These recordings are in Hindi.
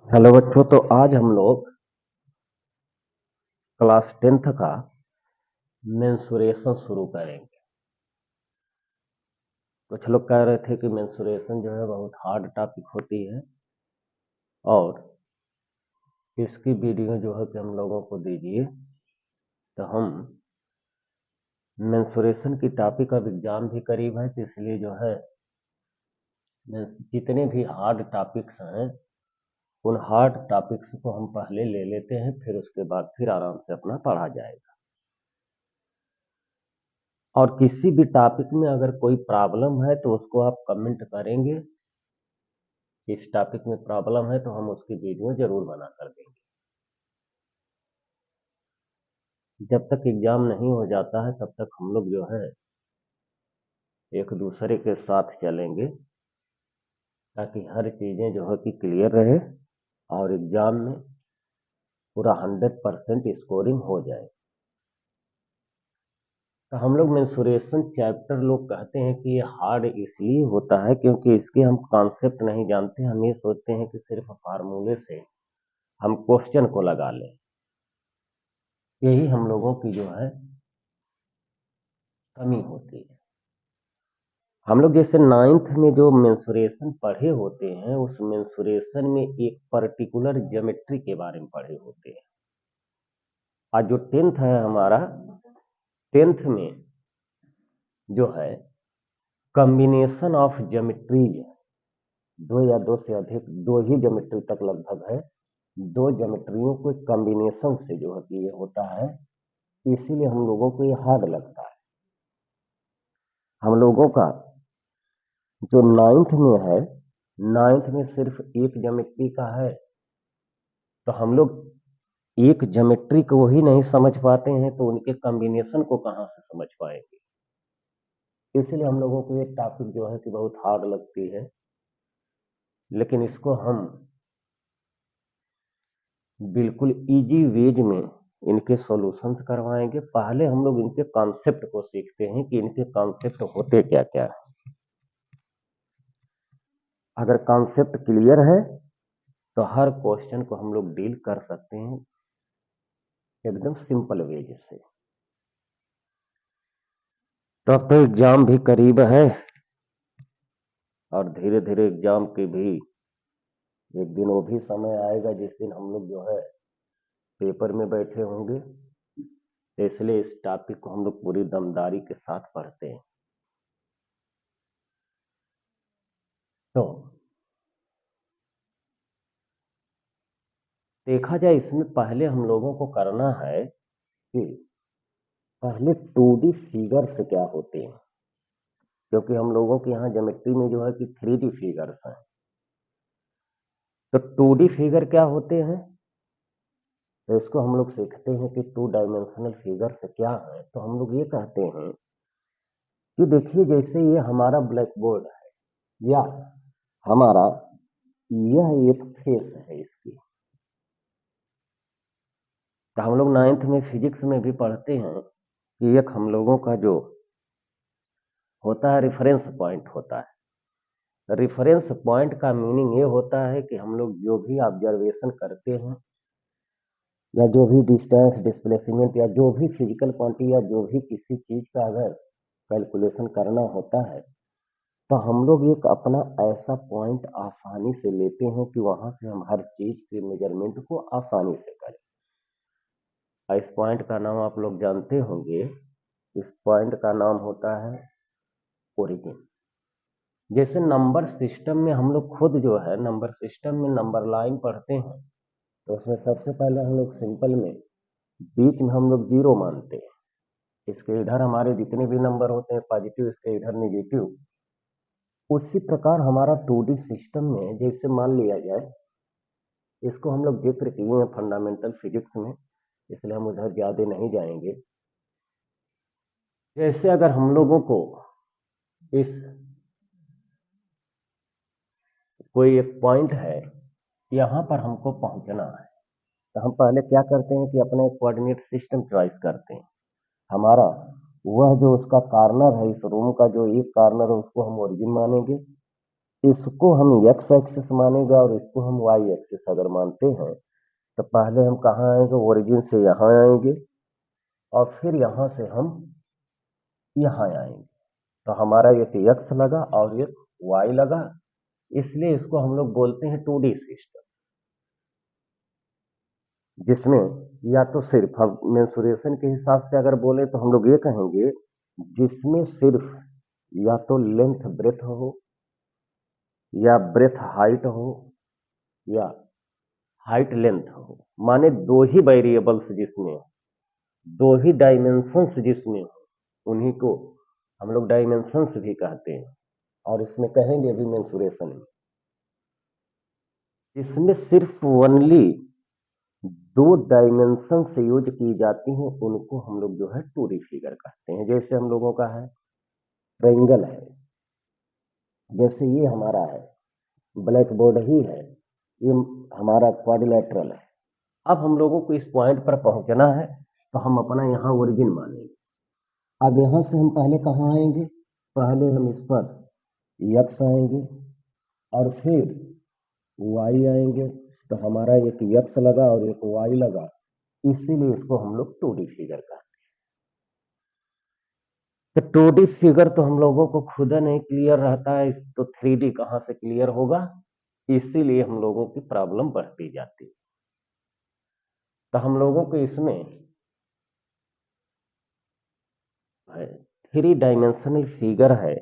हेलो बच्चों। तो आज हम लोग क्लास 10th का मेंसुरेशन शुरू करेंगे। कुछ लोग कह रहे थे कि मेंसुरेशन जो है बहुत हार्ड टॉपिक होती है और इसकी वीडियो जो है कि हम लोगों को दीजिए। तो हम मेंसुरेशन की टॉपिक अब एग्जाम भी करीब है, तो इसलिए जो है जितने भी हार्ड टॉपिक्स हैं उन हार्ड टॉपिक्स को हम पहले ले लेते हैं, फिर उसके बाद फिर आराम से अपना पढ़ा जाएगा। और किसी भी टॉपिक में अगर कोई प्रॉब्लम है तो उसको आप कमेंट करेंगे। इस टॉपिक में प्रॉब्लम है तो हम उसकी वीडियो जरूर बना कर देंगे। जब तक एग्जाम नहीं हो जाता है तब तक हम लोग जो है एक दूसरे के साथ चलेंगे, ताकि हर चीजें जो है कि क्लियर रहे और एग्जाम में पूरा 100% स्कोरिंग हो जाए। तो हम लोग मेंसुरेशन चैप्टर लोग कहते हैं कि ये हार्ड इसलिए होता है क्योंकि इसके हम कॉन्सेप्ट नहीं जानते। हम ये सोचते हैं कि सिर्फ फार्मूले से हम क्वेश्चन को लगा लें। यही हम लोगों की जो है कमी होती है। हम लोग जैसे 9th में जो मेंसुरेशन पढ़े होते हैं उस मेंसुरेशन में एक पर्टिकुलर ज्योमेट्री के बारे में पढ़े होते हैं। आज जो 10th है हमारा, 10th में जो है कॉम्बिनेशन ऑफ ज्योमेट्रीज, दो या दो से अधिक, दो ही ज्योमेट्री तक लगभग है, दो ज्योमेट्रियों को कॉम्बिनेशन से जो है कि ये होता है, इसीलिए हम लोगों को ये हार्ड लगता है। हम लोगों का जो 9th में है, 9th में सिर्फ एक ज्योमेट्री का है, तो हम लोग एक ज्योमेट्री को ही नहीं समझ पाते हैं तो उनके कॉम्बिनेशन को कहां से समझ पाएंगे। इसलिए हम लोगों को ये टॉपिक जो है कि बहुत हार्ड लगती है, लेकिन इसको हम बिल्कुल इजी वेज में इनके सॉल्यूशंस करवाएंगे। पहले हम लोग इनके कॉन्सेप्ट को सीखते हैं कि इनके कॉन्सेप्ट होते क्या क्या है। अगर कॉन्सेप्ट क्लियर है तो हर क्वेश्चन को हम लोग डील कर सकते हैं एकदम सिंपल वेज से। तो अब तो एग्जाम भी करीब है और धीरे धीरे एग्जाम की भी एक दिन वो भी समय आएगा जिस दिन हम लोग जो है पेपर में बैठे होंगे। तो इसलिए इस टॉपिक को हम लोग पूरी दमदारी के साथ पढ़ते हैं। तो देखा जाए इसमें पहले हम लोगों को करना है कि पहले 2D फिगर्स क्या होते हैं, क्योंकि हम लोगों के यहाँ ज्योमेट्री में जो है कि 3D फिगर्स हैं। तो 2D फिगर क्या होते हैं, तो इसको हम लोग सीखते हैं कि 2 डायमेंशनल फिगर्स क्या है। तो हम लोग ये कहते हैं कि देखिए जैसे ये हमारा ब्लैक बोर्ड है या हमारा यह एक फेस है इसकी। तो हम लोग 9th में फिजिक्स में भी पढ़ते हैं कि एक हम लोगों का जो होता है रेफरेंस पॉइंट होता है। रेफरेंस पॉइंट का मीनिंग ये होता है कि हम लोग जो भी ऑब्जर्वेशन करते हैं या जो भी डिस्टेंस डिस्प्लेसमेंट या जो भी फिजिकल क्वांटिटी या जो भी किसी चीज का अगर कैलकुलेशन करना होता है तो हम लोग एक अपना ऐसा पॉइंट आसानी से लेते हैं कि वहां से हम हर चीज के मेजरमेंट को आसानी से करें। इस पॉइंट का नाम आप लोग जानते होंगे, इस पॉइंट का नाम होता है ओरिजिन। जैसे नंबर सिस्टम में हम लोग खुद जो है नंबर सिस्टम में नंबर लाइन पढ़ते हैं, तो उसमें सबसे पहले हम लोग सिंपल में बीच में हम लोग जीरो मानते हैं। इसके इधर हमारे जितने भी नंबर होते हैं पॉजिटिव, इसके इधर नेगेटिव। उसी प्रकार हमारा 2D सिस्टम में जैसे मान लिया जाए, इसको हम लोग जिक्र किए हैं फंडामेंटल फिजिक्स में, इसलिए हम उधर ज्यादा नहीं जाएंगे। जैसे अगर हम लोगों को इस कोई एक पॉइंट है, यहाँ पर हमको पहुंचना है, तो हम पहले क्या करते हैं कि अपना एक कोऑर्डिनेट सिस्टम चॉइस करते हैं। हमारा वह जो उसका कॉर्नर है, इस रूम का जो एक कॉर्नर है उसको हम ओरिजिन मानेंगे, इसको हम एक्स एक्सिस मानेंगे और इसको हम वाई एक्सिस अगर मानते हैं तो पहले हम कहाँ आएंगे, ओरिजिन से यहाँ आएंगे और फिर यहाँ से हम यहाँ आएंगे। तो हमारा एक एक्स लगा और एक वाई लगा, इसलिए इसको हम लोग बोलते हैं 2D सिस्टम, जिसमें या तो सिर्फ हम मेंसुरेशन के हिसाब से अगर बोले तो हम लोग ये कहेंगे जिसमें सिर्फ या तो लेंथ ब्रेथ हो या ब्रेथ हाइट हो या हाइट लेंथ हो, माने दो ही वेरिएबल्स जिसमें, दो ही डायमेंशंस जिसमें हो, उन्हीं को हम लोग डायमेंशंस भी कहते हैं और इसमें कहेंगे भी मेंसुरेशन में। इसमें सिर्फ ओनली दो डायमेंशन से यूज की जाती हैं, उनको हम लोग जो है 2D फिगर कहते हैं। जैसे हम लोगों का है ट्रायंगल है, जैसे ये हमारा है ब्लैक बोर्ड ही है, ये हमारा क्वाड्रिलेटरल है। अब हम लोगों को इस पॉइंट पर पहुंचना है तो हम अपना यहाँ ओरिजिन मानेंगे। अब यहाँ से हम पहले कहाँ आएंगे, पहले हम इस पर यक्स आएंगे और फिर वाई आएंगे, तो हमारा एक यक्स लगा और एक वाई लगा, इसीलिए इसको हम लोग 2D फिगर कहते हैं। तो 2D फिगर तो हम लोगों को खुद नहीं क्लियर रहता है, तो 3D कहाँ से क्लियर होगा, इसीलिए हम लोगों की प्रॉब्लम बढ़ती जाती है। तो हम लोगों को इसमें 3 डायमेंशनल फिगर है,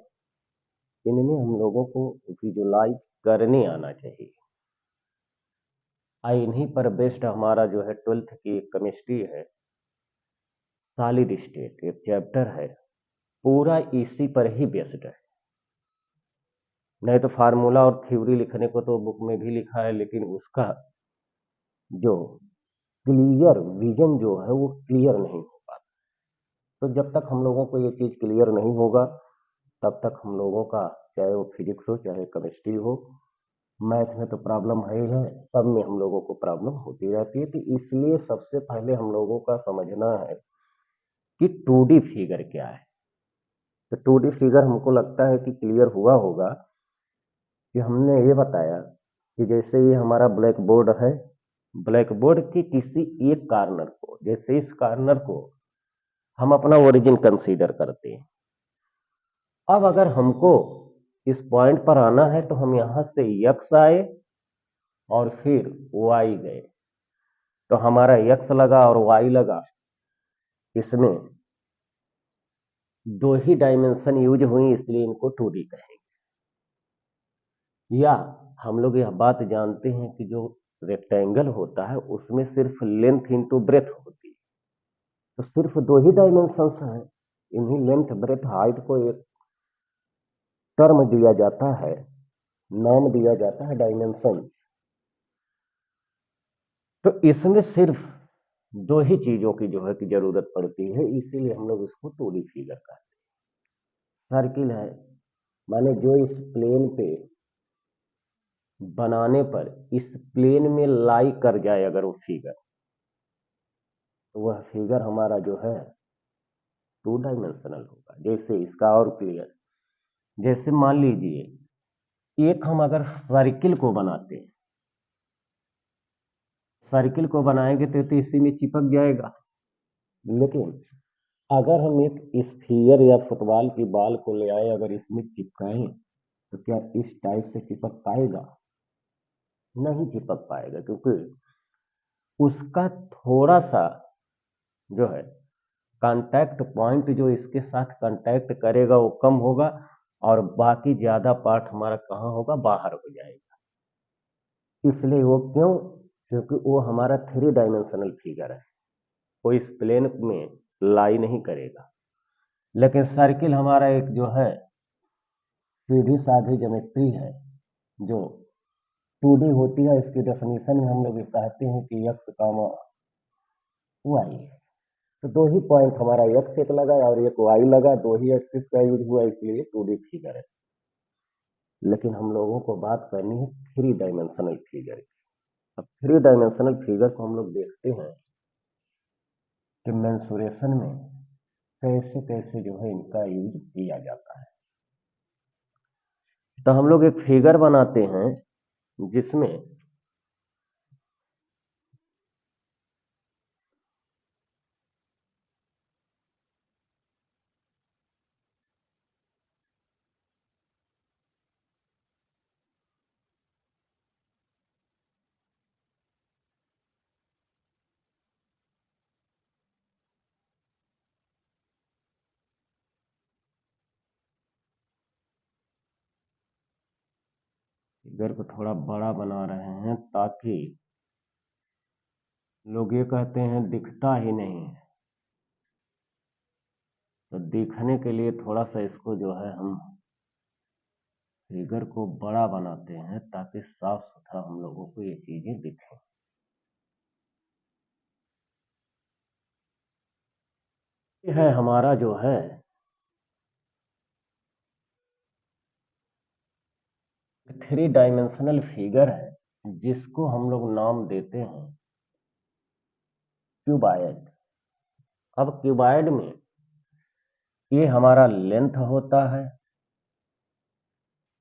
इनमें हम लोगों को विजुलाइज करने आना चाहिए। इन्हीं पर बेस्ड हमारा जो है 12th की केमिस्ट्री है, सॉलिड स्टेट एक चैप्टर है, पूरा इसी पर ही बेस्ड है। नहीं तो फार्मूला और थ्योरी लिखने को तो बुक में भी लिखा है, लेकिन उसका जो क्लियर विजन जो है वो क्लियर नहीं हो पाता। तो जब तक हम लोगों को ये चीज क्लियर नहीं होगा तब तक हम लोगों का, चाहे वो फिजिक्स हो चाहे केमिस्ट्री हो, मैथ में तो प्रॉब्लम है ही है, सब में हम लोगों को प्रॉब्लम होती रहती है। तो इसलिए सबसे पहले हम लोगों का समझना है कि 2D फिगर क्या है। तो 2D फिगर हमको लगता है कि क्लियर हुआ होगा कि हमने ये बताया कि जैसे ये हमारा ब्लैक बोर्ड है, ब्लैक बोर्ड के किसी एक कार्नर को, जैसे इस कार्नर को हम अपना ओरिजिन कंसीडर करते हैं। अब अगर हमको इस पॉइंट पर आना है तो हम यहां से यक्स आए और फिर वाई गए, तो हमारा यक्स लगा और वाई लगा, इसमें दो ही डायमेंशन यूज हुई, इसलिए इनको 2D कहेंगे। या हम लोग यह बात जानते हैं कि जो रेक्टेंगल होता है उसमें सिर्फ लेंथ इंटू ब्रेथ होती है, तो सिर्फ दो ही डायमेंशंस हैं, इन्हीं लेंथ ब्रेथ हाइट को एक टर्म दिया जाता है, नाम दिया जाता है डायमेंशंस। तो इसमें सिर्फ दो ही चीजों की जो है कि जरूरत पड़ती है, इसीलिए हम लोग इसको 2D फिगर कहते हैं। सर्किल है, माने जो इस प्लेन पे बनाने पर इस प्लेन में लाई कर जाए अगर वो फिगर, तो वह फिगर हमारा जो है 2 डायमेंशनल होगा। जैसे इसका और क्लियर, जैसे मान लीजिए एक हम अगर सर्किल को बनाते हैं, सर्किल को बनाएंगे तो इसी में चिपक जाएगा, लेकिन अगर हम एक स्फीयर या फुटबॉल की बॉल को ले आए अगर इसमें चिपकाएं तो क्या इस टाइप से चिपक पाएगा, नहीं चिपक पाएगा, क्योंकि उसका थोड़ा सा जो है कांटेक्ट पॉइंट जो इसके साथ कांटेक्ट करेगा वो कम होगा और बाकी ज्यादा पार्ट हमारा कहाँ होगा, बाहर हो जाएगा। इसलिए वो क्यों, क्योंकि वो हमारा 3 डायमेंशनल फिगर है, वो इस प्लेन में लाई नहीं करेगा। लेकिन सर्किल हमारा एक जो है सीधी साधी ज्योमेट्री है जो 2D होती है। इसकी डेफिनेशन में हम लोग कहते हैं कि एक्स कामा वाई है। तो दो ही पॉइंट हमारा एक्स एक लगा और एक वाई लगा, दो ही एक्सिस का यूज हुआ, इसलिए 2D फिगर है। लेकिन हम लोगों को बात करनी है 3 डायमेंशनल फिगर की। अब 3 डायमेंशनल फिगर को हम लोग देखते हैं कि मेंसुरेशन में कैसे कैसे जो है इनका यूज किया जाता है। तो हम लोग एक फिगर बनाते हैं जिसमें फिगर को थोड़ा बड़ा बना रहे हैं ताकि लोग ये कहते हैं दिखता ही नहीं है, तो दिखने के लिए थोड़ा सा इसको जो है हम फिगर को बड़ा बनाते हैं ताकि साफ सुथरा हम लोगों को ये चीजें दिखें। ये है हमारा जो है थ्री डायमेंशनल फिगर है जिसको हम लोग नाम देते हैं क्यूबाइड। अब क्यूबाइड में ये हमारा लेंथ होता है,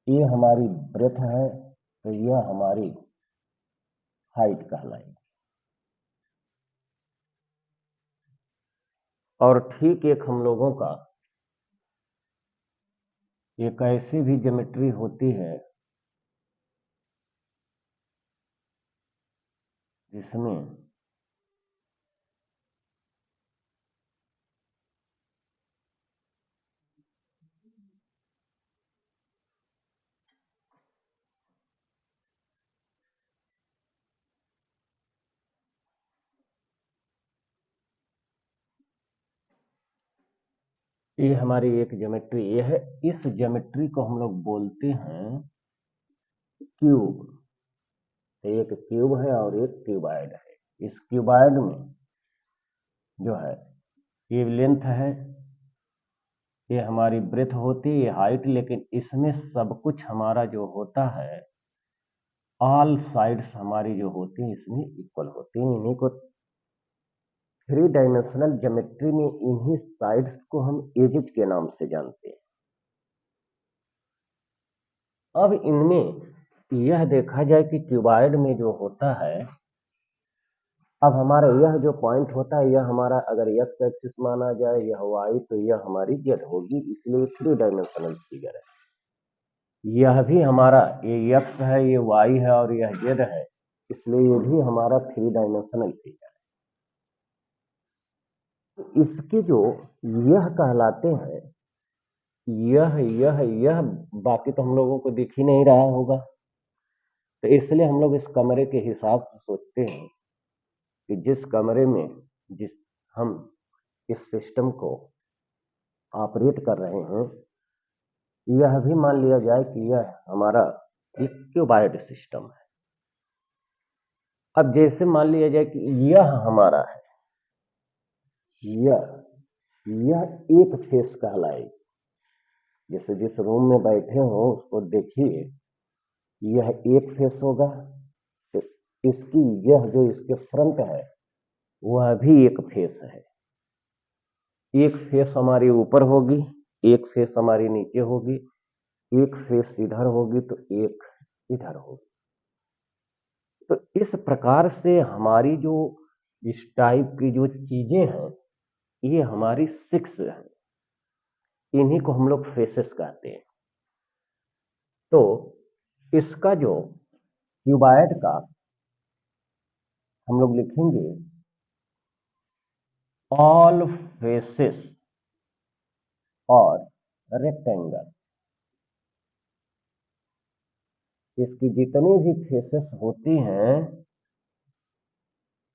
ये हमारी ब्रेथ है, तो यह हमारी हाइट कहलाएगी। और ठीक एक हम लोगों का एक ऐसी भी ज्योमेट्री होती है जिसमें ये हमारी एक ज्योमेट्री ये है। इस ज्योमेट्री को हम लोग बोलते हैं क्यूब। एक क्यूब है और एक क्यूबाइड है। इस क्यूबाइड में जो है ये लेंथ है, ये हमारी ब्रेथ होती है, ये हाइट, लेकिन इसमें सब कुछ हमारा जो होता है ऑल साइड्स हमारी जो होती है इसमें इक्वल होती है। इन्हीं को थ्री डायमेंशनल ज्योमेट्री में इन्हीं साइड्स को हम एजेस के नाम से जानते हैं। अब इनमें यह देखा जाए कि क्यूबाइड में जो होता है, अब हमारा यह जो पॉइंट होता है यह हमारा अगर एक्स एक्सिस माना जाए, यह वाई, तो यह हमारी जेड होगी, इसलिए थ्री डायमेंशनल फिगर है। यह भी हमारा ये एक्स है, ये वाई है और यह जेड है, इसलिए ये भी हमारा थ्री डायमेंशनल फिगर है। तो इसके जो यह कहलाते हैं, यह बाकी तो हम लोगों को दिख ही नहीं रहा होगा, तो इसलिए हम लोग इस कमरे के हिसाब से सोचते हैं कि जिस कमरे में जिस हम इस सिस्टम को ऑपरेट कर रहे हैं, यह भी मान लिया जाए कि यह हमारा एक क्यूबाइड सिस्टम है। अब जैसे मान लिया जाए कि यह हमारा है, यह एक फेस कहलाएगी। जैसे जिस रूम में बैठे हो उसको देखिए, यह एक फेस होगा, तो इसकी यह जो इसके फ्रंट है वह भी एक फेस है। एक फेस हमारी ऊपर होगी, एक फेस हमारी नीचे होगी, एक फेस इधर होगी तो एक इधर होगी। तो इस प्रकार से हमारी जो इस टाइप की जो चीजें हैं ये हमारी सिक्स है, इन्हीं को हम लोग फेसेस कहते हैं। तो इसका जो क्यूबाइड का हम लोग लिखेंगे ऑल फेसेस और रेक्टेंगल। इसकी जितनी भी फेसेस होती हैं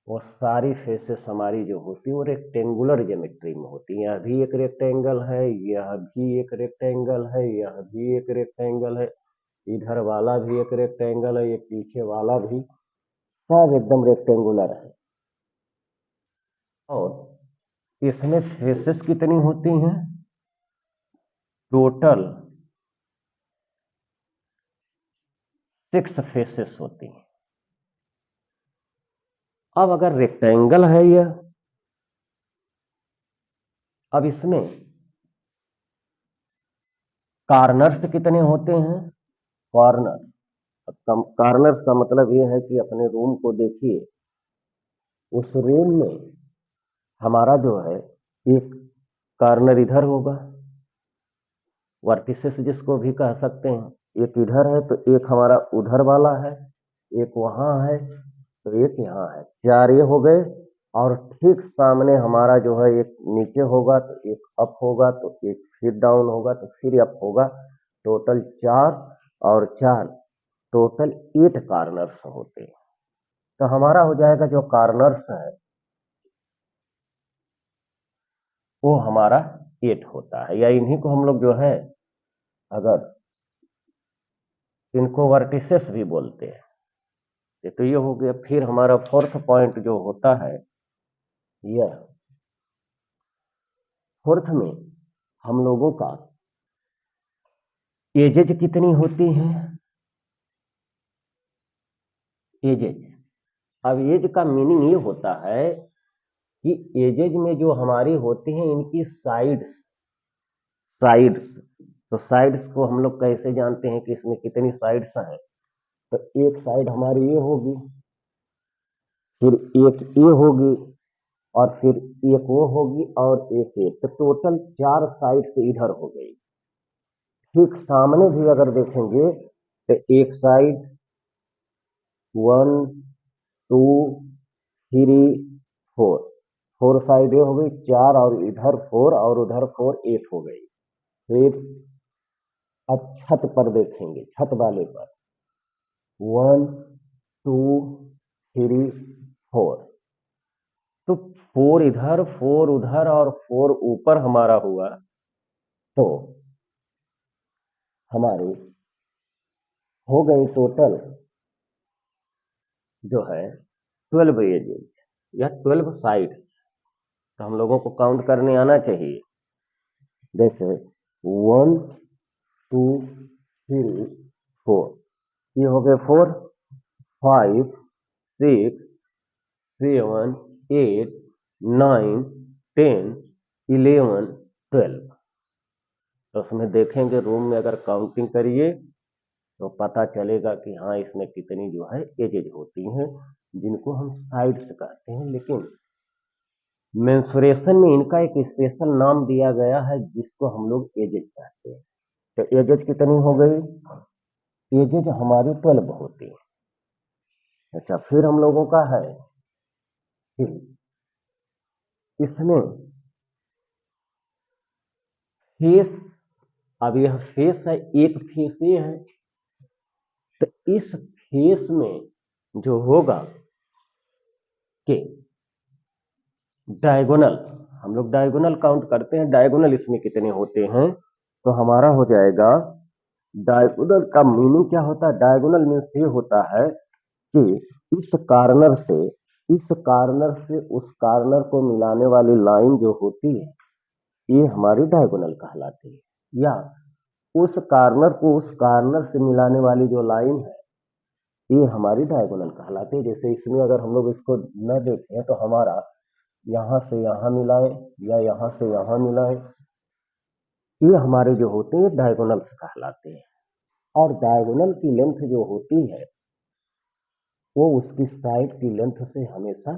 वो सारी फेसेस हमारी जो होती है वो रेक्टेंगुलर ज्योमेट्री में होती है। यह भी एक रेक्टेंगल है, यह भी एक रेक्टेंगल है, यह भी एक रेक्टेंगल है, इधर वाला भी एक रेक्टेंगल है, ये पीछे वाला भी, सब एकदम रेक्टेंगुलर है। और इसमें फेसेस कितनी होती हैं? टोटल 6 फेसेस होती हैं। अब अगर रेक्टेंगल है यह, अब इसमें कॉर्नर्स कितने होते हैं? कॉर्नर। कॉर्नर का मतलब ये है कि अपने रूम को देखिए, उस रूम में हमारा जो है एक कॉर्नर इधर होगा, वर्टिसेस जिसको भी कह सकते हैं, एक इधर है तो एक हमारा उधर वाला है, एक वहां है तो एक यहाँ है, चार ये हो गए। और ठीक सामने हमारा जो है एक नीचे होगा तो एक अप होगा तो एक फिर डाउन होगा तो फिर अप होगा। टोटल चार, और चार टोटल 8 कॉर्नर्स होते हैं। तो हमारा हो जाएगा जो कॉर्नर्स है वो हमारा 8 होता है, या इन्हीं को हम लोग जो है, अगर इनको वर्टिसेस भी बोलते हैं। तो ये हो गया। फिर हमारा फोर्थ पॉइंट जो होता है, यह फोर्थ में हम लोगों का एजेज कितनी होती हैं, एजेज। अब एज का मीनिंग ये होता है कि एजेज में जो हमारी होती हैं इनकी साइड्स, साइड्स। तो साइड्स को हम लोग कैसे जानते हैं कि इसमें कितनी साइड्स हैं? तो एक साइड हमारी ये होगी, फिर एक ये होगी, और फिर एक वो होगी, और एक ये, तो टोटल 4 साइड्स इधर हो गई। ठीक सामने भी अगर देखेंगे तो एक साइड 1 2 3 4, 4 साइड ये हो गई 4, और इधर 4 और उधर 4, 8 हो गई। फिर अब छत पर देखेंगे, छत वाले पर 1 2 3 4, तो 4 इधर 4 उधर और 4 ऊपर हमारा हुआ, तो हमारे हो गई टोटल जो है 12 एजेस या 12 साइड्स। तो हम लोगों को काउंट करने आना चाहिए, जैसे 1 2 3 4, ये हो गए 4 5 6 7 8 9 10 11 12। तो उसमें देखेंगे रूम में अगर काउंटिंग करिए तो पता चलेगा कि हाँ इसमें कितनी जो है एजेज होती हैं, जिनको हम साइड्स कहते हैं। लेकिन मेंसुरेशन में इनका एक स्पेशल नाम दिया गया है जिसको हम लोग एजेज कहते हैं। तो एजेज कितनी हो गई? एजेज हमारी 12 होती है। अच्छा, फिर हम लोगों का है कि इसमें फेस। अब यह फेस है, एक फेस ये है, तो इस फेस में जो होगा कि डायगोनल, हम लोग डायगोनल काउंट करते हैं, डायगोनल इसमें कितने होते हैं, तो हमारा हो जाएगा। डायगोनल का मीनिंग क्या होता है? डायगोनल मीन्स ये होता है कि इस कॉर्नर से, इस कॉर्नर से उस कॉर्नर को मिलाने वाली लाइन जो होती है ये हमारी डायगोनल कहलाती है, या उस कॉर्नर को उस कॉर्नर से मिलाने वाली जो लाइन है ये हमारी डायगोनल कहलाती है। जैसे इसमें अगर हम लोग इसको न देखें तो हमारा यहाँ से यहाँ मिलाए या यहाँ से यहाँ मिलाए, ये हमारे जो होते हैं डायगोनल्स कहलाते हैं। और डायगोनल की लेंथ जो होती है वो उसकी साइड की लेंथ से हमेशा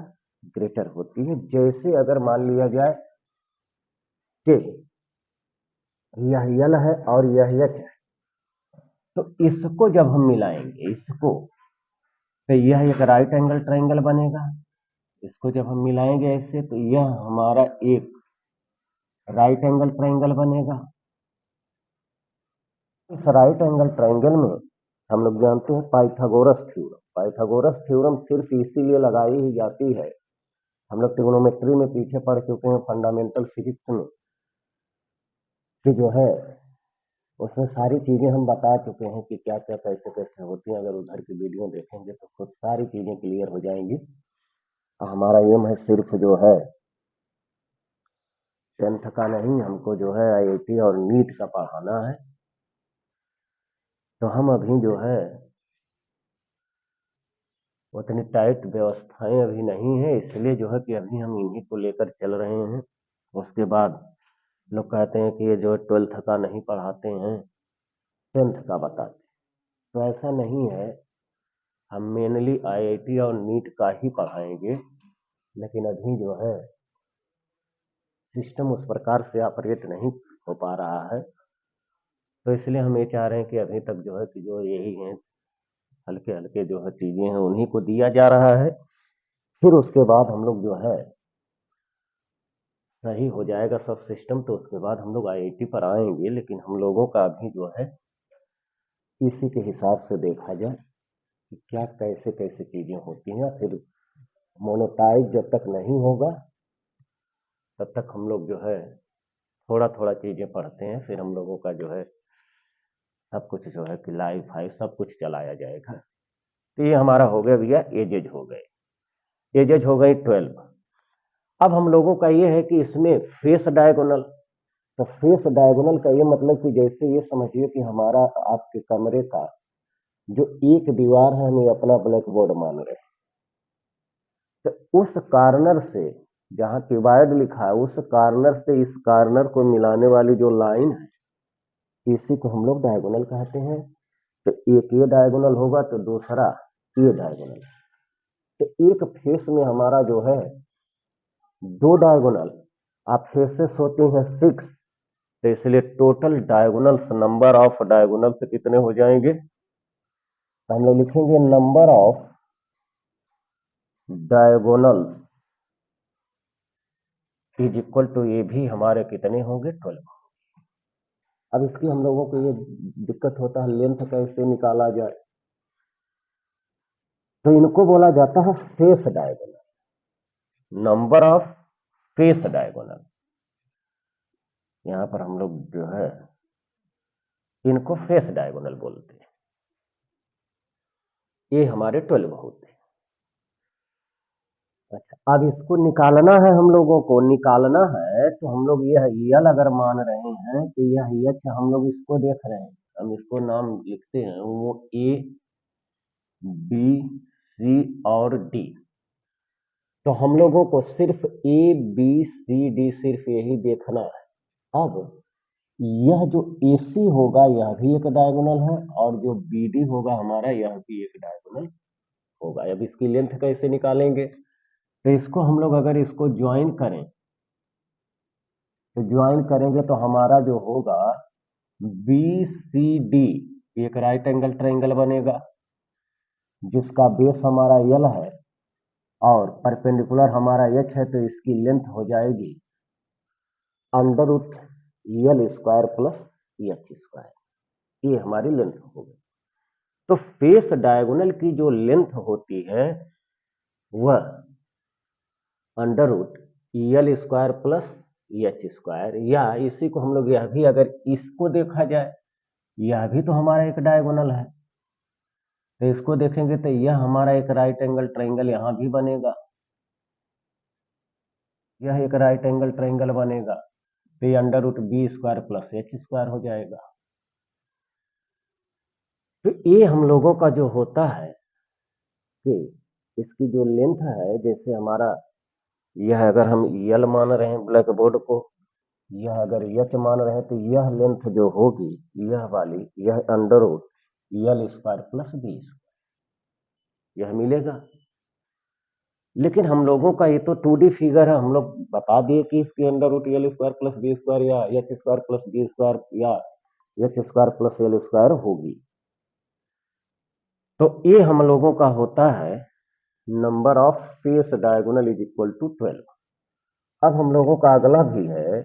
ग्रेटर होती है। जैसे अगर मान लिया जाए कि यह यल है और यह एच है, तो इसको जब हम मिलाएंगे, इसको, तो यह एक राइट एंगल ट्रायंगल बनेगा। इसको जब हम मिलाएंगे ऐसे तो यह हमारा एक राइट एंगल ट्रायंगल बनेगा। इस राइट एंगल ट्रायंगल में हम लोग जानते हैं पाइथागोरस थ्योरम। पाइथागोरस थ्योरम सिर्फ इसीलिए लगाई ही जाती है, हम लोग ट्रिग्नोमेट्री में पीछे पढ़ चुके हैं फंडामेंटल फिजिक्स में, कि जो है उसमें सारी चीजें हम बता चुके हैं कि क्या क्या कैसे कैसे होती हैं। अगर उधर की वीडियो देखेंगे तो खुद सारी चीजें क्लियर हो जाएंगी। हमारा एम है सिर्फ जो है 10th का नहीं, हमको जो है आईआईटी और नीट का पढ़ाना है। तो हम अभी जो है उतनी टाइट व्यवस्थाएं अभी नहीं है, इसलिए जो है कि अभी हम इन्हीं को लेकर चल रहे हैं। उसके बाद लोग कहते हैं कि ये जो 12th का नहीं पढ़ाते हैं, 10th का बताते हैं। तो ऐसा नहीं है, हम मेनली आईआईटी और नीट का ही पढ़ाएंगे, लेकिन अभी जो है सिस्टम उस प्रकार से ऑपरेट नहीं हो पा रहा है, तो इसलिए हम ये चाह रहे हैं कि अभी तक जो है कि जो यही हैं हल्के हल्के जो है चीजें हैं उन्हीं को दिया जा रहा है। फिर उसके बाद हम लोग जो है सही हो जाएगा सब सिस्टम, तो उसके बाद हम लोग आईआईटी पर आएंगे, लेकिन हम लोगों का अभी जो है इसी के हिसाब से देखा जाए कि क्या कैसे कैसे चीजें होती हैं। फिर मोनेटाइज जब तक नहीं होगा तब तक हम लोग जो है थोड़ा थोड़ा चीजें पढ़ते हैं, फिर हम लोगों का जो है सब कुछ जो है कि लाइव फाइव सब कुछ चलाया जाएगा। तो ये हमारा हो गया भैया, एजेज हो गए, एजेज हो गई 12। अब हम लोगों का ये है कि इसमें फेस डायगोनल, तो फेस डायगोनल का ये मतलब कि जैसे ये समझिए कि हमारा आपके कमरे का जो एक दीवार है हमें अपना ब्लैक बोर्ड मान रहे हैं, तो उस कार्नर से जहां डिवाइड लिखा है उस कार्नर से इस कार्नर को मिलाने वाली जो लाइन है इसी को हम लोग डायगोनल कहते हैं। तो एक ये डायगोनल होगा तो दूसरा ये डायगोनल। तो एक फेस में हमारा जो है दो डायगोनल, आप फेसेस होते हैं 6, तो इसलिए total diagonals, number of diagonals कितने हो जाएंगे, तो हम लोग लिखेंगे number of diagonals is equal to, ये भी हमारे कितने होंगे 12। अब इसकी हम लोगों को ये दिक्कत होता है लेंथ कैसे निकाला जाए, तो इनको बोला जाता है face diagonal, number of face diagonal. यहां पर हम लोग जो है इनको फेस डायगोनल बोलते हैं, ये हमारे 12 होते हैं। अच्छा, अब इसको निकालना है, हम लोगों को निकालना है, तो हम लोग यह यल अगर मान रहे हैं तो यह एच हम लोग इसको देख रहे हैं, हम इसको नाम लिखते हैं वो ए बी सी और डी। तो हम लोगों को सिर्फ ए बी सी डी सिर्फ यही देखना है। अब यह जो AC होगा यह भी एक डायगोनल है, और जो BD होगा हमारा यह भी एक डायगोनल होगा। अब इसकी लेंथ कैसे निकालेंगे, तो इसको हम लोग अगर इसको ज्वाइन करें, तो ज्वाइन करेंगे तो हमारा जो होगा BCD एक राइट एंगल ट्रायंगल बनेगा, जिसका बेस हमारा यल है और परपेंडिकुलर हमारा एच है, तो इसकी लेंथ हो जाएगी under root L square plus H square, ये हमारी लेंथ हो गई। तो फेस डायगोनल की जो लेंथ होती है वह under root L square plus H square, या इसी को हम लोग यह भी अगर इसको देखा जाए यह भी तो हमारा एक डायगोनल है, तो इसको देखेंगे तो यह हमारा एक राइट एंगल ट्रायंगल यहां भी बनेगा, यह एक राइट एंगल ट्रायंगल बनेगा, तो ये under root B square plus H square हो जाएगा। तो ये हम लोगों का जो होता है कि इसकी जो लेंथ है, जैसे हमारा यह अगर हम यल मान रहे हैं ब्लैक बोर्ड को, यह अगर एच मान रहे हैं, तो यह लेंथ जो होगी यह वाली यह under root L square plus B square यह मिलेगा। लेकिन हम लोगों का ये तो 2D फिगर है, हम लोग बता दिए कि इसके under root L square plus B square या H square plus B square या H square plus L square होगी। तो ये हम लोगों का होता है number of face diagonal is equal to 12। अब हम लोगों का अगला भी है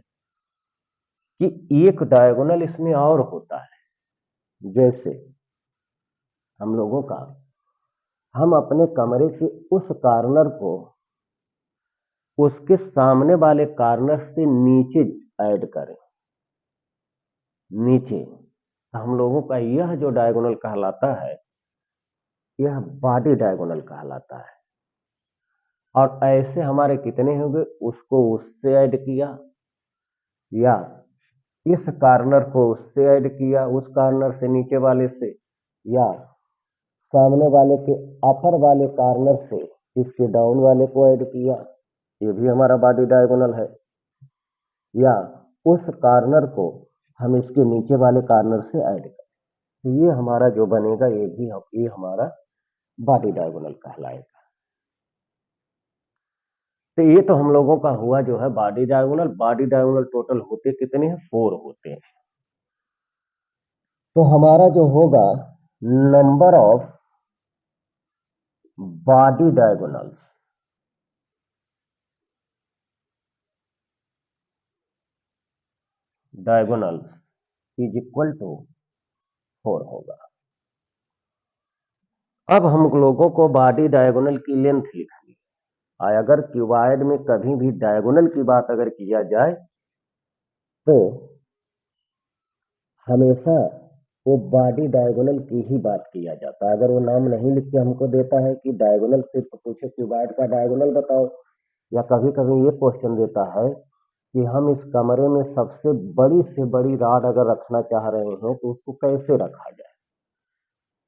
कि एक डायगोनल इसमें और होता है, जैसे हम लोगों का हम अपने कमरे के उस कार्नर को उसके सामने वाले कार्नर से नीचे ऐड करें, नीचे, तो हम लोगों का यह जो डायगोनल कहलाता है यह बॉडी डायगोनल कहलाता है। और ऐसे हमारे कितने होंगे, उसको उससे ऐड किया या इस कार्नर को उससे ऐड किया, उस कार्नर से नीचे वाले से, या सामने वाले के अपर वाले कार्नर से इसके डाउन वाले को ऐड किया, ये भी हमारा बॉडी डायगोनल है, या उस कार्नर को हम इसके नीचे वाले कार्नर से ऐड करें, तो ये हमारा जो बनेगा ये हमारा बॉडी डायगोनल कहलाएगा। तो ये तो हम लोगों का हुआ जो है body diagonal. Body diagonal total होते कितने हैं? 4 होते हैं। तो हमारा जो होगा number of body diagonals is equal to 4 होगा। अब हम लोगों को बॉडी डायगोनल की लेंथ लिखनी है। अगर क्यूबॉइड में कभी भी डायगोनल की बात अगर किया जाए तो हमेशा वो बॉडी डायगोनल की ही बात किया जाता है। अगर वो नाम नहीं लिख के हमको देता है कि डायगोनल सिर्फ पूछे क्यूबॉइड का डायगोनल बताओ, या कभी कभी ये क्वेश्चन देता है कि हम इस कमरे में सबसे बड़ी से बड़ी रॉड अगर रखना चाह रहे हैं तो उसको कैसे रखा जाए,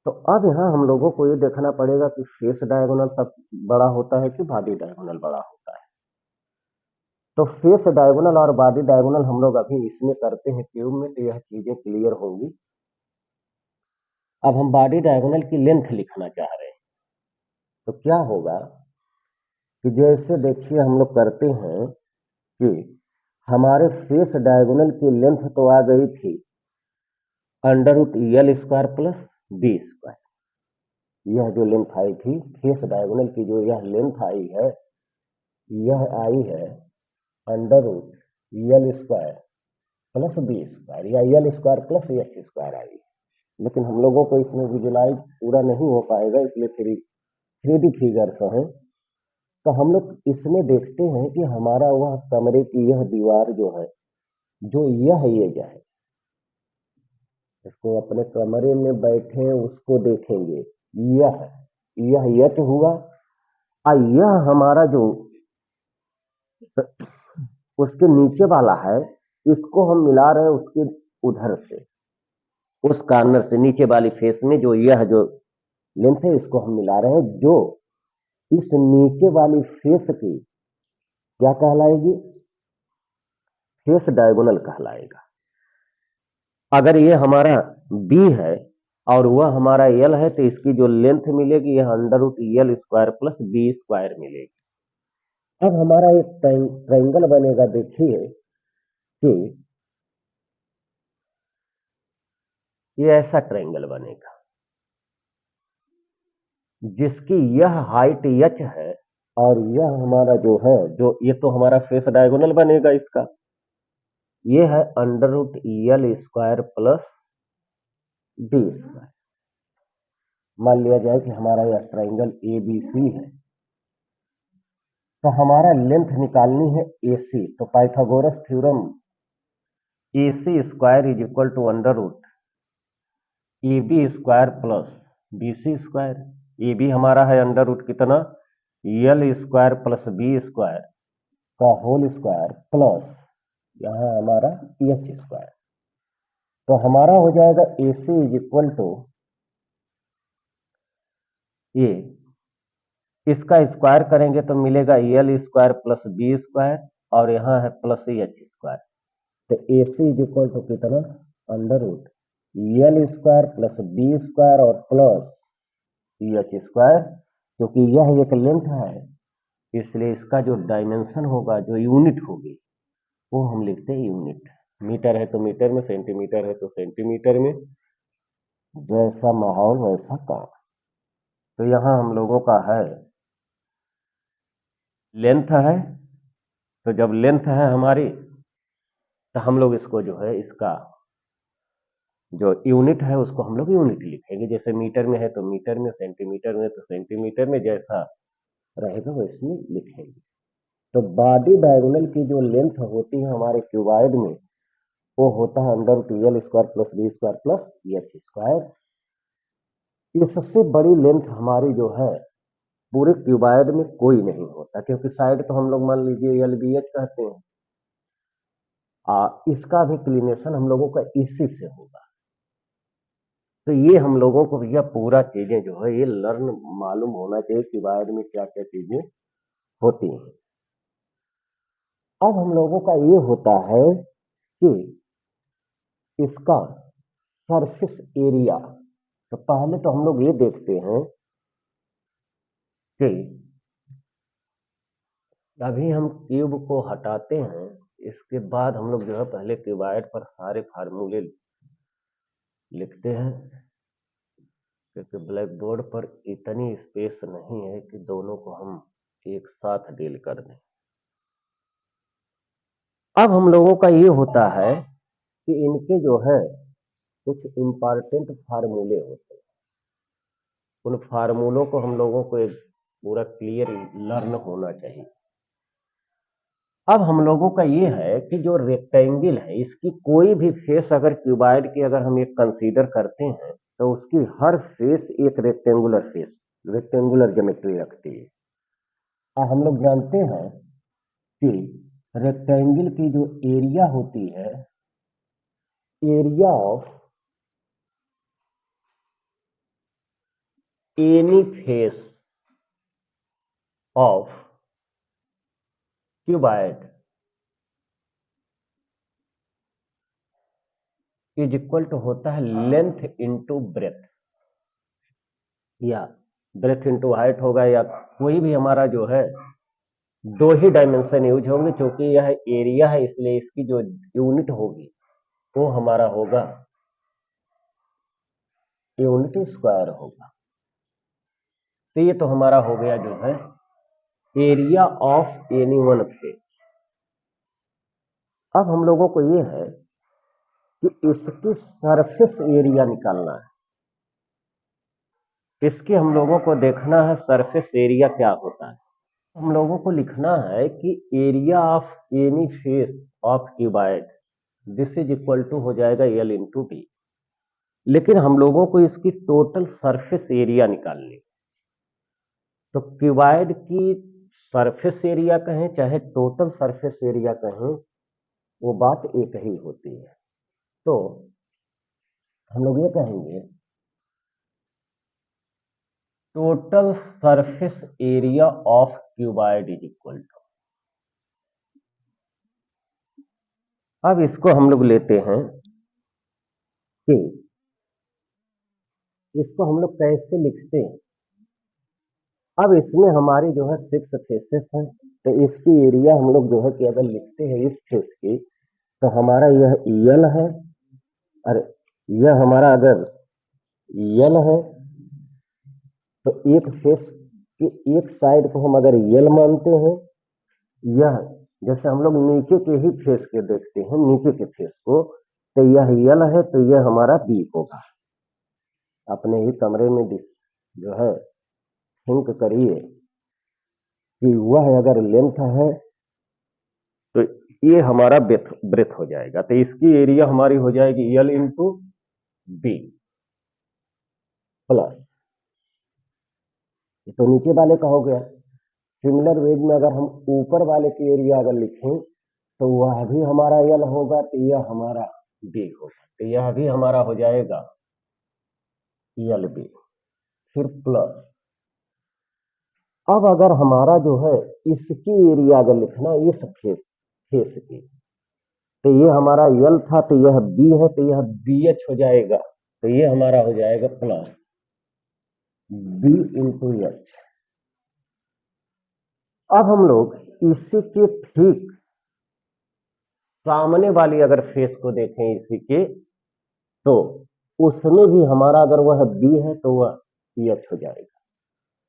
तो अब यहाँ हम लोगों को ये देखना पड़ेगा कि फेस डायगोनल सबसे बड़ा होता है कि बॉडी डायगोनल बड़ा होता है। तो फेस डायगोनल और बॉडी डायगोनल हम लोग अभी इसमें करते हैं क्यूब में, तो यह चीजें क्लियर होंगी। अब हम बॉडी डायगोनल की लेंथ लिखना चाह रहे हैं, तो क्या होगा कि जैसे देखिए हम लोग करते हैं कि हमारे फेस डायगोनल की लेंथ तो आ गई थी √L² प्लस बी स्क्वायर। यह जो लेंथ आई थी फेस डायगोनल की, जो यह लेंथ आई है, यह आई है √L² प्लस बी स्क्वायर, या L² प्लस H² आई। लेकिन हम लोगों को इसमें विजुलाइज पूरा नहीं हो पाएगा, इसलिए 3D फिगर्स हैं। तो हम लोग इसमें देखते हैं कि हमारा वह कमरे की यह दीवार जो है, जो यह एज है, इसको अपने कमरे में बैठे उसको देखेंगे, यह एच हुआ, और यह हमारा जो उसके नीचे वाला है, इसको हम मिला रहे हैं उसके उधर से, उस कॉर्नर से नीचे वाली फेस में जो यह जो लेंथ है इसको हम मिला रहे हैं, जो इस नीचे वाली फेस की क्या कहलाएगी? फेस डायगोनल कहलाएगा। अगर ये हमारा बी है और वह हमारा एल है, तो इसकी जो लेंथ मिलेगी यह √L² प्लस बी स्क्वायर मिलेगी। अब हमारा एक ट्रायंगल बनेगा, देखिए कि ये ऐसा ट्रायंगल बनेगा जिसकी यह हाइट h है और यह हमारा जो है, जो ये तो हमारा फेस डायगोनल बनेगा इसका, ये है √L² प्लस बी स्क्वायर। मान लिया जाए कि हमारा यह ट्रायंगल ABC है, तो हमारा लेंथ निकालनी है AC। तो Pythagoras theorem AC² is equal to √EB² plus BC²। AB हमारा है √ कितना? L² प्लस B² का होल स्क्वायर प्लस यहाँ हमारा H²। तो हमारा हो जाएगा AC इज इक्वल टू ये, इसका स्क्वायर करेंगे तो मिलेगा L² प्लस B² और यहाँ है प्लस H²। तो AC इज इक्वल टू कितना? √L² प्लस B² और प्लस H²। क्योंकि यह एक लेंथ है, इसलिए इसका जो डायमेंशन होगा, जो यूनिट होगी, वो हम लिखते हैं यूनिट। मीटर है तो मीटर में, सेंटीमीटर है तो सेंटीमीटर में, जैसा माहौल वैसा काम। तो यहाँ हम लोगों का है लेंथ है, तो जब लेंथ है हमारी, तो हम लोग इसको जो है, इसका जो यूनिट है उसको हम लोग यूनिट लिखेंगे। जैसे मीटर में है तो मीटर में, सेंटीमीटर में तो सेंटीमीटर में, जैसा रहेगा वैसे में लिखेंगे। तो बॉडी डायगोनल की जो लेंथ होती है हमारे क्यूबॉइड में, वो होता है √L² plus B² plus H²। इससे बड़ी लेंथ हमारी जो है पूरे क्यूबॉइड में कोई नहीं होता, क्योंकि साइड तो हम लोग मान लीजिए LBH कहते हैं। इसका भी क्लिनेशन हम लोगों का इसी से होगा। तो ये हम लोगों को भैया पूरा चीजें जो है ये लर्न मालूम होना चाहिए क्यूबॉइड में क्या क्या चीजें होती हैं। अब हम लोगों का ये होता है कि इसका सरफेस एरिया। तो पहले तो हम लोग ये देखते हैं कि अभी हम क्यूब को हटाते हैं, इसके बाद हम लोग जो है पहले क्यूबाइड पर सारे फार्मूले लिखते हैं, क्योंकि ब्लैक बोर्ड पर इतनी स्पेस नहीं है कि दोनों को हम एक साथ डील कर दें। अब हम लोगों का ये होता है कि इनके जो है कुछ इंपॉर्टेंट फार्मूले होते हैं, उन फार्मूलों को हम लोगों को एक पूरा क्लियर लर्न होना चाहिए। अब हम लोगों का ये है कि जो रेक्टेंगल है, इसकी कोई भी फेस अगर क्यूबाइड की अगर हम एक कंसीडर करते हैं तो उसकी हर फेस एक रेक्टेंगुलर फेस, रेक्टेंगुलर ज्योमेट्री रखती है। हम लोग जानते हैं कि रेक्टेंगल की जो एरिया होती है, area of any face of cuboid is equal to होता है लेंथ इंटू ब्रेथ, या ब्रेथ इंटू हाइट होगा, या कोई भी हमारा जो है दो ही डायमेंशन यूज होंगे, क्योंकि यह एरिया है इसलिए इसकी जो यूनिट होगी वो हमारा होगा यूनिट स्क्वायर होगा। तो ये तो हमारा हो गया जो है area of any one face. अब हम लोगों को ये है कि इसकी सरफेस एरिया निकालना है, इसकी हम लोगों को देखना है सरफेस एरिया क्या होता है। हम लोगों को लिखना है कि area of any face of cuboid this is equal to हो जाएगा एल इंटू बी। लेकिन हम लोगों को इसकी टोटल सरफेस एरिया निकालनी, तो क्यूबाइड की सरफेस एरिया कहें चाहे टोटल सरफेस एरिया कहें, वो बात एक ही होती है। तो हम लोग ये कहेंगे total surface area of cuboid is equal to, अब इसको हम लोग लेते हैं कि इसको हम लोग कैसे लिखते हैं। अब इसमें हमारी जो है 6 फेसेस हैं, तो इसकी एरिया हम लोग जो है कि अगर लिखते हैं इस फेस की, तो हमारा यह यल है, और यह हमारा अगर यल है तो एक फेस के एक साइड को हम अगर यल मानते हैं, यह जैसे हम लोग नीचे के ही फेस के देखते हैं, नीचे के फेस को, तो यह यल है तो यह हमारा बी होगा। अपने ही कमरे में जो है थिंक करिए कि वह अगर लेंथ है तो ये हमारा ब्रेथ हो जाएगा, तो इसकी एरिया हमारी हो जाएगी यल इंटू बी प्लस, तो नीचे वाले का हो गया। सिमिलर वेज में अगर हम ऊपर वाले की एरिया अगर लिखें तो वह भी हमारा यल होगा, तो यह हमारा बी होगा, तो यह भी हमारा हो जाएगा यल बी, फिर प्लस। अब अगर हमारा जो है इसकी एरिया अगर लिखना इस फेस की, तो ये हमारा यल था तो यह बी है, तो यह बी एच हो जाएगा, तो ये हमारा हो जाएगा प्लस बी इंटू एच। अब हम लोग इसी के ठीक सामने वाली अगर फेस को देखें इसी के, तो उसमें भी हमारा अगर वह बी है तो वह एच हो जाएगा,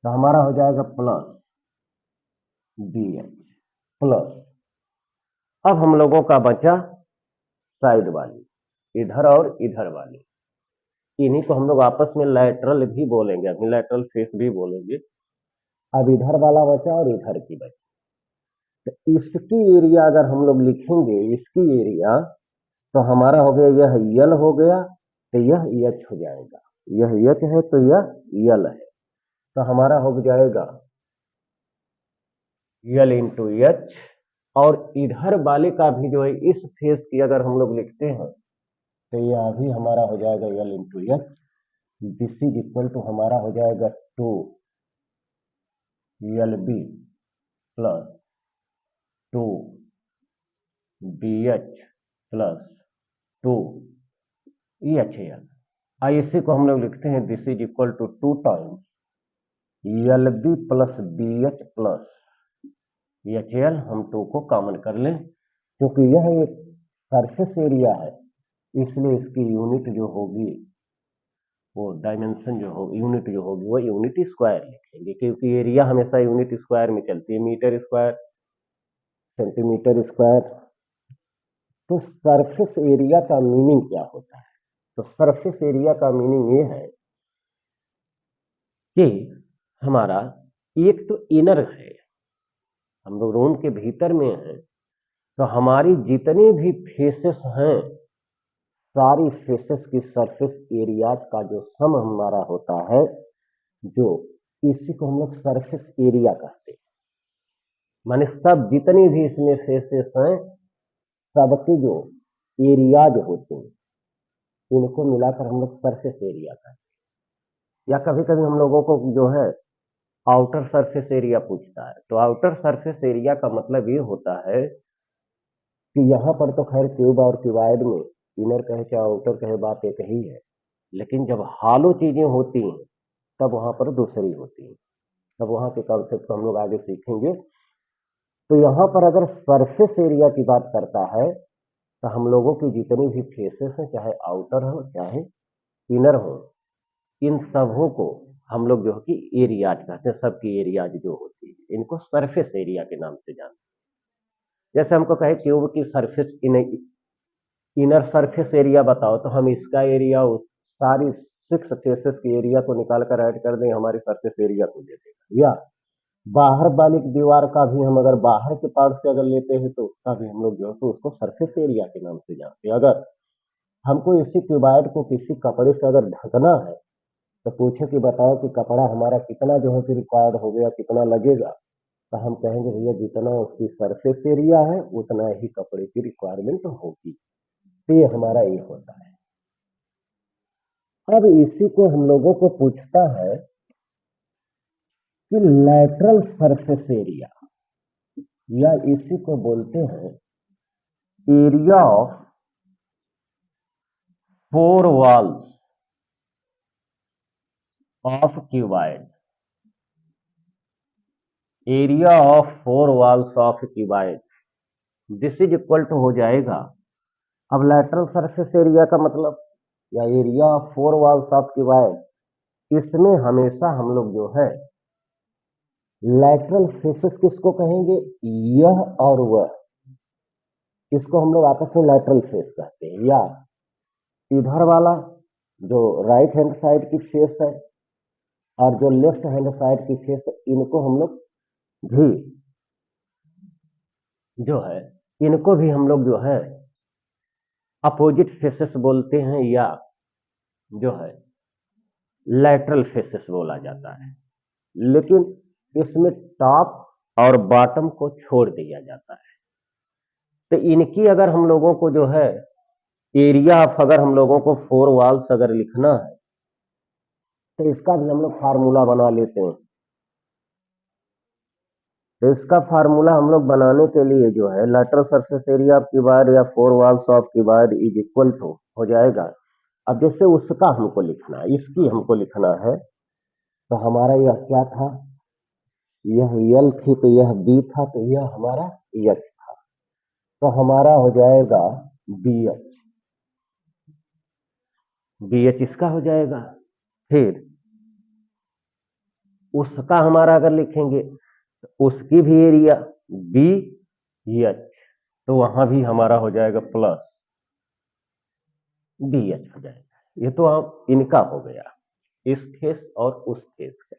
तो हमारा हो जाएगा प्लस बी एच प्लस। अब हम लोगों का बचा साइड वाली, इधर और इधर वाली, इन्हीं को हम लोग आपस में लैटरल भी बोलेंगे, अभी लैटरल फेस भी बोलेंगे। अब इधर वाला बचा और इधर की बची, तो इसकी एरिया अगर हम लोग लिखेंगे इसकी एरिया, तो हमारा हो गया यह यल हो गया, तो यह एच हो जाएगा, यह एच है तो यह यल है, तो हमारा हो जाएगा यल इंटू एच। और इधर वाले का भी जो है इस फेस की अगर हम लोग लिखते हैं तो यह भी हमारा हो जाएगा L into H, this is equal to हमारा हो जाएगा 2 L B plus 2 B H plus 2 H L. इसी को हम लोग लिखते हैं this is equal to 2 times LB plus BH plus HL। हम 2 को कॉमन कर लें, क्योंकि यह एक सरफेस एरिया है इसलिए इसकी यूनिट जो होगी वो डायमेंशन जो होगी, यूनिट जो होगी वो यूनिट स्क्वायर लिखेंगे, क्योंकि एरिया हमेशा यूनिट स्क्वायर में चलती है, मीटर स्क्वायर, सेंटीमीटर स्क्वायर। तो सरफेस एरिया का मीनिंग क्या होता है? तो सरफेस एरिया का मीनिंग ये है कि हमारा एक तो इनर है, हम लोग रूम के भीतर में हैं, तो हमारी जितनी भी फेसेस हैं सारी फेसेस की सरफेस एरिया का जो सम हमारा होता है, जो इसी को हम लोग सरफेस एरिया कहते हैं। माने सब जितनी भी इसमें फेसेस हैं सबके जो एरियाज होते हैं इनको मिलाकर हम लोग सरफेस एरिया कहते हैं। या कभी कभी हम लोगों को जो है आउटर सरफेस एरिया पूछता है, तो आउटर सरफेस एरिया का मतलब ये होता है कि यहाँ पर तो खैर क्यूब और क्यूबाइड में इनर कहे चाहे आउटर कहे बात एक ही है, लेकिन जब हालो चीजें होती हैं तब वहां पर दूसरी होती है। तब वहां के कॉन्सेप्ट को हम लोग आगे सीखेंगे। तो यहाँ पर अगर सरफेस एरिया की बात करता है तो हम लोगों की जितनी भी फेसेस हैं चाहे आउटर हो चाहे इनर हो, इन सबों को हम लोग जो है कि एरियाज कहते हैं। सबकी एरियाज जो होती है इनको सरफेस एरिया के नाम से जानते हैं। जैसे हमको कहे क्यूब की सरफेस इनर सरफेस एरिया बताओ, तो हम इसका एरिया उस सारी 6 फेसेस की एरिया को निकाल कर ऐड कर दें, हमारी सरफेस एरिया को दे देगा। या बाहर वाली दीवार का भी हम अगर बाहर के पार्ट से अगर लेते हैं तो उसका भी हम लोग जो है तो उसको सरफेस एरिया के नाम से जानते हैं। अगर हमको इसी क्यूबाइड को किसी कपड़े से अगर ढकना है तो पूछे कि बताओ कि कपड़ा हमारा कितना जो है कि रिक्वायर्ड हो गया, कितना लगेगा, तो हम कहेंगे भैया जितना उसकी सरफेस एरिया है उतना ही कपड़े की रिक्वायरमेंट होगी। तो ये हमारा ये होता है। अब इसी को हम लोगों को पूछता है कि लैटरल सरफेस एरिया, या इसी को बोलते हैं area of 4 walls of cuboid. Area of 4 walls of cuboid this is equal to हो जाएगा। अब लैटरल सरफेस एरिया का मतलब या area of 4 walls of cuboid, इसमें हमेशा हम लोग जो है लैटरल फेसेस किसको कहेंगे? यह और वह, इसको हम लोग आपस में लैटरल फेस कहते हैं। या इधर वाला जो राइट हैंड साइड की फेस है और जो लेफ्ट हैंड साइड की फेस है, इनको हम लोग भी जो है इनको भी हम लोग जो है अपोजिट फेसेस बोलते हैं, या जो है लैटरल फेसेस बोला जाता है। लेकिन इसमें टॉप और बॉटम को छोड़ दिया जाता है। तो इनकी अगर हम लोगों को जो है एरिया ऑफ अगर हम लोगों को 4 वॉल्स अगर लिखना है तो इसका भी हम लोग फार्मूला बना लेते हैं। तो इसका फार्मूला हम लोग बनाने के लिए जो है lateral surface area of cuboid या 4 walls of cuboid is equal to हो जाएगा। अब जैसे उसका हमको लिखना है, इसकी हमको लिखना है, तो हमारा यह क्या था? यह यल थी तो यह बी था, तो यह हमारा एच था, तो हमारा हो जाएगा बी एच। बी एच इसका हो जाएगा। फिर उसका हमारा अगर लिखेंगे तो उसकी भी एरिया बी एच, तो वहां भी हमारा हो जाएगा प्लस बी एच हो जाएगा। ये तो आप इनका हो गया, इस फेस और उस फेस का।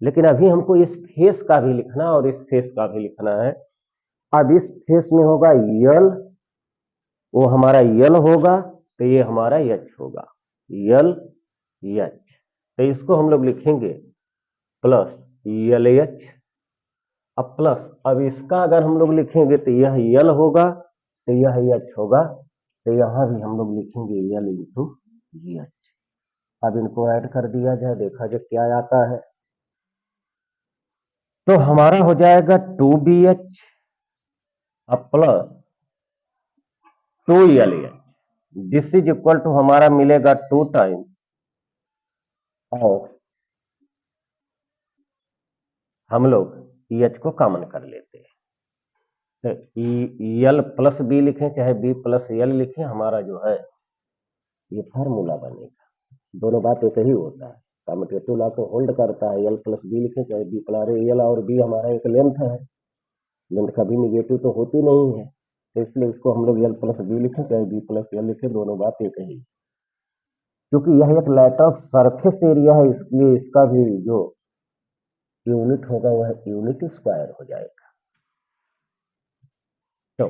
लेकिन अभी हमको इस फेस का भी लिखना और इस फेस का भी लिखना है। अब इस फेस में होगा यल, वो हमारा यल होगा, तो ये हमारा एच होगा, यल एच। तो इसको हम लोग लिखेंगे प्लस यल एच। अब प्लस, अब इसका अगर हम लोग लिखेंगे तो यह यल होगा तो यह एच होगा, तो यहां भी हम लोग लिखेंगे यल इंटू एच। अब इनको ऐड कर दिया जाए, देखा जाए क्या आता है। तो हमारा हो जाएगा 2BH अब plus 2LH। This is equal to हमारा मिलेगा 2 टाइम्स और हम लोग EH को कॉमन कर लेते हैं, तो एल प्लस बी लिखें चाहे बी प्लस एल लिखें, हमारा जो है ये फार्मूला बनेगा। दोनों बात एक ही होता है, कम्यूटेटिव लॉ को होल्ड करता है। एल प्लस बी लिखें चाहे बी प्लस, एल और बी हमारा एक लेंथ है, लेंथ कभी निगेटिव तो होती नहीं है, तो इसलिए इसको हम लोग एल प्लस बी लिखें चाहे बी प्लस एल लिखें, दोनों बात एक ही। क्योंकि यह एक लैटरल सरफेस एरिया है, इसलिए इसका भी जो यूनिट होगा वह यूनिट स्क्वायर हो जाएगा। तो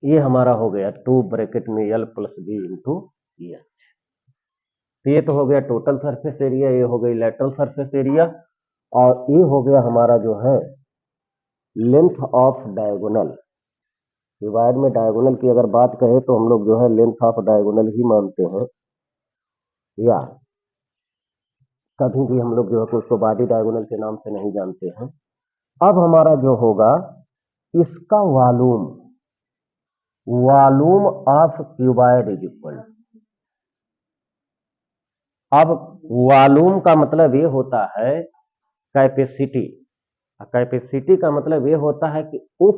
ये हमारा हो गया 2 ब्रैकेट में L plus B into H. तो ये तो हो गया टोटल सरफेस एरिया, ये हो गई लैटरल सरफेस एरिया, और ये हो गया हमारा जो है लेंथ ऑफ डायगोनल। डिवाइड में डायगोनल की अगर बात करें तो हम लोग जो है लेंथ ऑफ डायगोनल ही मानते हैं, या कभी भी हम लोग जो है उसको बॉडी डायगोनल के नाम से नहीं जानते हैं। अब हमारा जो होगा इसका volume, volume of cuboid is equal, अब वॉल्यूम का मतलब ये होता है कैपेसिटी, कैपेसिटी का मतलब ये होता है कि उस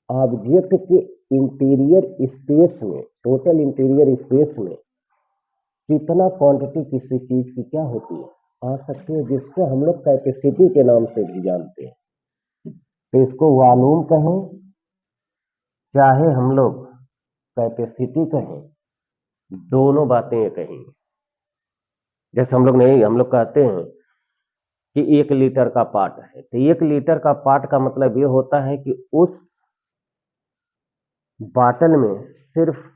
ऑब्जेक्ट के इंटीरियर स्पेस में, टोटल इंटीरियर स्पेस में कितना क्वांटिटी किसी चीज की क्या होती है आ सकती है, जिसको हम लोग कैपेसिटी के नाम से भी जानते हैं। तो इसको वॉल्यूम कहें चाहे हम लोग कैपेसिटी कहें, दोनों बातें ये कहेंगे। जैसे हम लोग नहीं, हम लोग कहते हैं कि 1 लीटर का पार्ट है, तो 1 लीटर का पार्ट का मतलब ये होता है कि उस बॉटल में सिर्फ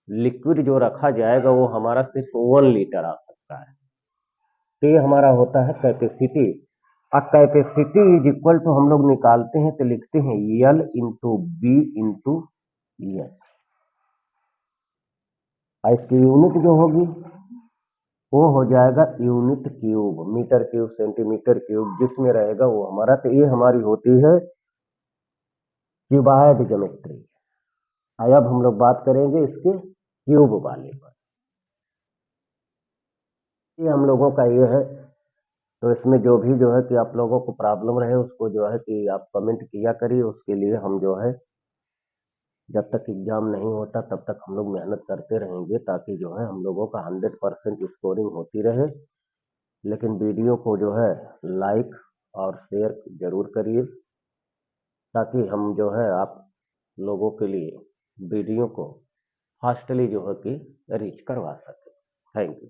लिक्विड जो रखा जाएगा वो हमारा सिर्फ 1 लीटर आ सकता है। तो ये हमारा होता है कैपेसिटी। अब कैपेसिटी इज इक्वल टू हम लोग निकालते हैं तो लिखते हैं L into B into H, और इसकी यूनिट जो होगी वो हो जाएगा unit cube, metre cube, centimetre cube, जिसमें रहेगा वो हमारा। तो ये हमारी होती है क्यूबॉइड ज्योमेट्री। अब हम लोग बात करेंगे इसके क्यूब वाले पर। ये हम लोगों का ये है, तो इसमें जो भी जो है कि आप लोगों को प्रॉब्लम रहे उसको जो है कि आप कमेंट किया करिए, उसके लिए हम जो है जब तक एग्जाम नहीं होता तब तक हम लोग मेहनत करते रहेंगे, ताकि जो है हम लोगों का 100% स्कोरिंग होती रहे। लेकिन वीडियो को जो है लाइक और शेयर जरूर करिए, ताकि हम जो है आप लोगों के लिए वीडियो को फास्टली जो है कि रीच करवा सकें। Thank you.